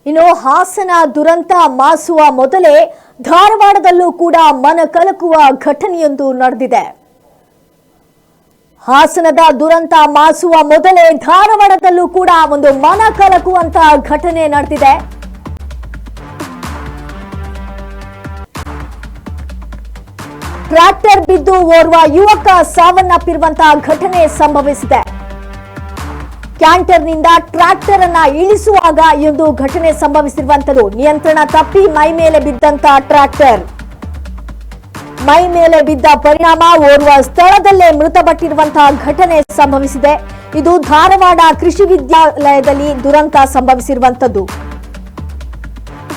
ಇನ್ನು ಹಾಸನ ದುರಂತ ಮಾಸುವ ಮೊದಲೇ ಧಾರವಾಡದಲ್ಲೂ ಕೂಡ ಮನ ಕಲಕುವ ಘಟನೆಯೊಂದು ನಡೆದಿದೆ. ಹಾಸನದ ದುರಂತ ಮಾಸುವ ಮೊದಲೇ ಧಾರವಾಡದಲ್ಲೂ ಕೂಡ ಒಂದು ಮನ ಕಲಕುವಂತಹ ಘಟನೆ ನಡೆದಿದೆ. ಟ್ರ್ಯಾಕ್ಟರ್ ಬಿದ್ದು ಓರ್ವ ಯುವಕ ಸಾವನ್ನಪ್ಪಿರುವಂತಹ ಘಟನೆ ಸಂಭವಿಸಿದೆ. ಕ್ಯಾಂಟರ್ನಿಂದ ಟ್ರ್ಯಾಕ್ಟರ್ ಅನ್ನ ಇಳಿಸುವಾಗ ಒಂದು ಘಟನೆ ಸಂಭವಿಸಿರುವಂತದ್ದು. ನಿಯಂತ್ರಣ ತಪ್ಪಿ ಮೈ ಮೇಲೆ ಬಿದ್ದಂತ ಟ್ರ್ಯಾಕ್ಟರ್ ಮೈ ಮೇಲೆ ಬಿದ್ದ ಪರಿಣಾಮ ಓರ್ವ ಸ್ಥಳದಲ್ಲೇ ಮೃತಪಟ್ಟಿರುವಂತಹ ಘಟನೆ ಸಂಭವಿಸಿದೆ. ಇದು ಧಾರವಾಡ ಕೃಷಿ ವಿದ್ಯಾಲಯದಲ್ಲಿ ದುರಂತ ಸಂಭವಿಸಿರುವಂತದ್ದು.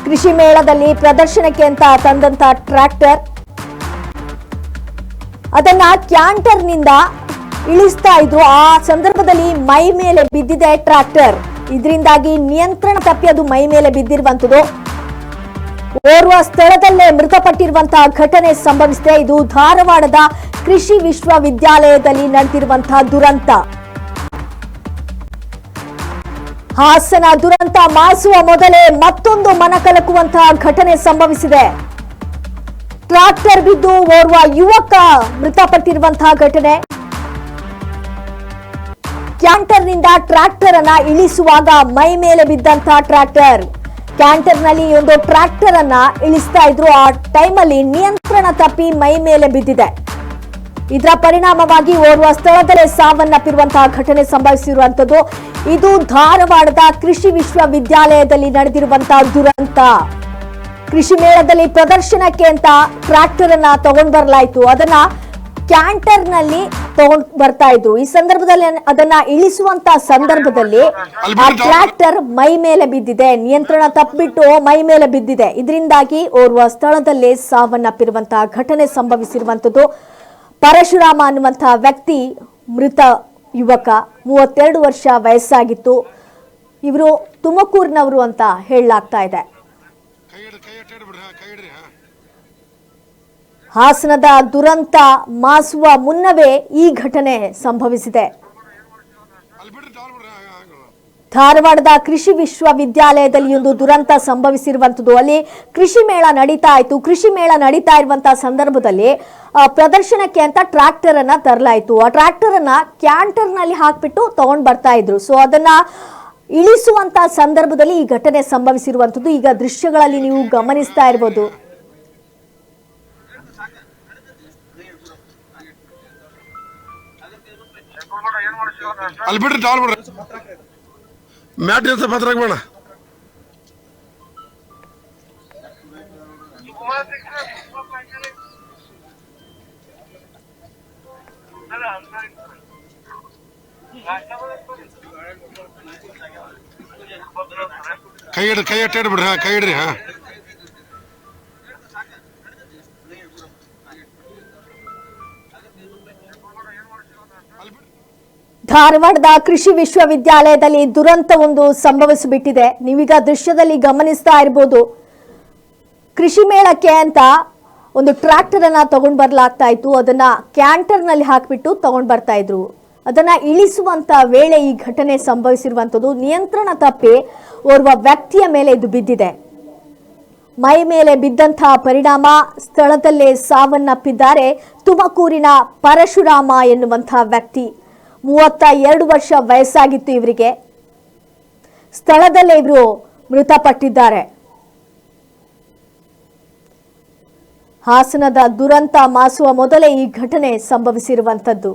ಕೃಷಿ ಮೇಳದಲ್ಲಿ ಪ್ರದರ್ಶನಕ್ಕೆ ಅಂತ ತಂದಂತ ಟ್ರ್ಯಾಕ್ಟರ್ ಅದನ್ನ ಕ್ಯಾಂಟರ್ನಿಂದ ಇಳಿಸ್ತಾ ಇದ್ರು. ಆ ಸಂದರ್ಭದಲ್ಲಿ ಮೈ ಮೇಲೆ ಬಿದ್ದಿದೆ ಟ್ರ್ಯಾಕ್ಟರ್. ಇದರಿಂದಾಗಿ ನಿಯಂತ್ರಣ ತಪ್ಪಿ ಅದು ಮೈ ಮೇಲೆ ಬಿದ್ದಿರುವಂತದ್ದು. ಓರ್ವ ಸ್ಥಳದಲ್ಲೇ ಮೃತಪಟ್ಟಿರುವಂತಹ ಘಟನೆ ಸಂಭವಿಸಿದೆ. ಇದು ಧಾರವಾಡದ ಕೃಷಿ ವಿಶ್ವವಿದ್ಯಾಲಯದಲ್ಲಿ ನಡೆದಿರುವಂತಹ ದುರಂತ. ಹಾಸನ ದುರಂತ ಮಾಸುವ ಮೊದಲೇ ಮತ್ತೊಂದು ಮನಕಲಕುವಂತಹ ಘಟನೆ ಸಂಭವಿಸಿದೆ. ಟ್ರ್ಯಾಕ್ಟರ್ ಬಿದ್ದು ಓರ್ವ ಯುವಕ ಮೃತಪಟ್ಟಿರುವಂತಹ ಘಟನೆ. ಕ್ಯಾಂಟರ್ನಿಂದ ಟ್ರ್ಯಾಕ್ಟರ್ ಅನ್ನ ಇಳಿಸುವಾಗ ಮೈ ಮೇಲೆ ಬಿದ್ದಂತಹ ಟ್ರ್ಯಾಕ್ಟರ್. ಕ್ಯಾಂಟರ್ನಲ್ಲಿ ಒಂದು ಟ್ರ್ಯಾಕ್ಟರ್ ಅನ್ನ ಇಳಿಸ್ತಾ ಇದ್ರು. ಆ ಟೈಮಲ್ಲಿ ನಿಯಂತ್ರಣ ತಪ್ಪಿ ಮೈ ಮೇಲೆ ಬಿದ್ದಿದೆ. ಇದರ ಪರಿಣಾಮವಾಗಿ ಓರ್ವ ಸ್ಥಳದಲ್ಲೇ ಸಾವನ್ನಪ್ಪಿರುವಂತಹ ಘಟನೆ ಸಂಭವಿಸಿರುವಂತದ್ದು. ಇದು ಧಾರವಾಡದ ಕೃಷಿ ವಿಶ್ವವಿದ್ಯಾಲಯದಲ್ಲಿ ನಡೆದಿರುವಂತಹ ದುರಂತ. ಕೃಷಿ ಮೇಳದಲ್ಲಿ ಪ್ರದರ್ಶನಕ್ಕೆ ಅಂತ ಟ್ರ್ಯಾಕ್ಟರ್ ಅನ್ನ ತಗೊಂಡ್ ಬರಲಾಯಿತು. ಅದನ್ನ ಕ್ಯಾಂಟರ್ ನಲ್ಲಿ ತಗೊಂಡ್ ಬರ್ತಾ ಇದ್ರು. ಈ ಸಂದರ್ಭದಲ್ಲಿ ಅದನ್ನ ಇಳಿಸುವಂತ ಸಂದರ್ಭದಲ್ಲಿ ಆ ಟ್ರ್ಯಾಕ್ಟರ್ ಮೈ ಮೇಲೆ ಬಿದ್ದಿದೆ. ನಿಯಂತ್ರಣ ತಪ್ಪಿಬಿಟ್ಟು ಮೈ ಮೇಲೆ ಬಿದ್ದಿದೆ. ಇದರಿಂದಾಗಿ ಓರ್ವ ಸ್ಥಳದಲ್ಲೇ ಸಾವನ್ನಪ್ಪಿರುವಂತಹ ಘಟನೆ ಸಂಭವಿಸಿರುವಂತದ್ದು. ಪರಶುರಾಮ ಅನ್ನುವಂತಹ ವ್ಯಕ್ತಿ ಮೃತ ಯುವಕ. 32 ವರ್ಷ ವಯಸ್ಸಾಗಿತ್ತು. ಇವರು ತುಮಕೂರಿನವರು ಅಂತ ಹೇಳಲಾಗ್ತಾ ಇದೆ. ಹಾಸನದ ದುರಂತ ಮಾಸುವ ಮುನ್ನವೇ ಈ ಘಟನೆ ಸಂಭವಿಸಿದೆ. ಧಾರವಾಡದ ಕೃಷಿ ವಿಶ್ವವಿದ್ಯಾಲಯದಲ್ಲಿ ಒಂದು ದುರಂತ ಸಂಭವಿಸಿರುವಂತದ್ದು. ಅಲ್ಲಿ ಕೃಷಿ ಮೇಳ ನಡೀತಾ ಇತ್ತು. ಕೃಷಿ ಮೇಳ ನಡೀತಾ ಇರುವಂತಹ ಸಂದರ್ಭದಲ್ಲಿ ಪ್ರದರ್ಶನಕ್ಕೆ ಅಂತ ಟ್ರ್ಯಾಕ್ಟರ್ ಅನ್ನ ತರಲಾಯಿತು. ಆ ಟ್ರ್ಯಾಕ್ಟರ್ ಅನ್ನ ಕ್ಯಾಂಟರ್ ನಲ್ಲಿ ಹಾಕ್ಬಿಟ್ಟು ತಗೊಂಡ್ ಬರ್ತಾ ಇದ್ರು. ಸೊ ಅದನ್ನ ಇಳಿಸುವಂತ ಸಂದರ್ಭದಲ್ಲಿ ಈ ಘಟನೆ ಸಂಭವಿಸಿರುವಂತದ್ದು. ಈಗ ದೃಶ್ಯಗಳಲ್ಲಿ ನೀವು ಗಮನಿಸ್ತಾ ಇರಬಹುದು. ಅಲ್ಲಿ ಬಿಡ್ರಿ ಟಾಲ್ ಬಿಡ್ರಿ ಮ್ಯಾಟ್ ಇರ್ತ ಪತ್ರ ಬೇಡ. ಕೈ ಇಟ್ಟು ಬಿಡ್ರಿ. ಕೈ ಇಡ್ರಿ. ಧಾರವಾಡದ ಕೃಷಿ ವಿಶ್ವವಿದ್ಯಾಲಯದಲ್ಲಿ ದುರಂತ ಒಂದು ಸಂಭವಿಸಿಬಿಟ್ಟಿದೆ. ನೀವೀಗ ದೃಶ್ಯದಲ್ಲಿ ಗಮನಿಸ್ತಾ ಇರಬಹುದು. ಕೃಷಿ ಮೇಳಕ್ಕೆ ಅಂತ ಒಂದು ಟ್ರ್ಯಾಕ್ಟರ್ ಅನ್ನ ತಗೊಂಡ್ ಬರ್ಲಾಗ್ತಾ ಇತ್ತು. ಅದನ್ನ ಕ್ಯಾಂಟರ್ ನಲ್ಲಿ ಹಾಕ್ಬಿಟ್ಟು ತಗೊಂಡ್ ಬರ್ತಾ ಇದ್ರು. ಅದನ್ನ ಇಳಿಸುವಂತ ವೇಳೆ ಈ ಘಟನೆ ಸಂಭವಿಸಿರುವಂತದ್ದು. ನಿಯಂತ್ರಣ ತಪ್ಪಿ ಓರ್ವ ವ್ಯಕ್ತಿಯ ಮೇಲೆ ಇದು ಬಿದ್ದಿದೆ. ಮೈ ಮೇಲೆ ಬಿದ್ದಂತಹ ಪರಿಣಾಮ ಸ್ಥಳದಲ್ಲೇ ಸಾವನ್ನಪ್ಪಿದ್ದಾರೆ ತುಮಕೂರಿನ ಪರಶುರಾಮ ಎನ್ನುವಂತಹ ವ್ಯಕ್ತಿ. 32 ವರ್ಷ ವಯಸ್ಸಾಗಿತ್ತು ಇವರಿಗೆ. ಸ್ಥಳದಲ್ಲೇ ಇವರು ಮೃತಪಟ್ಟಿದ್ದಾರೆ. ಹಾಸನದ ದುರಂತ ಮಾಸುವ ಮೊದಲೇ ಈ ಘಟನೆ ಸಂಭವಿಸಿರುವಂತದ್ದು.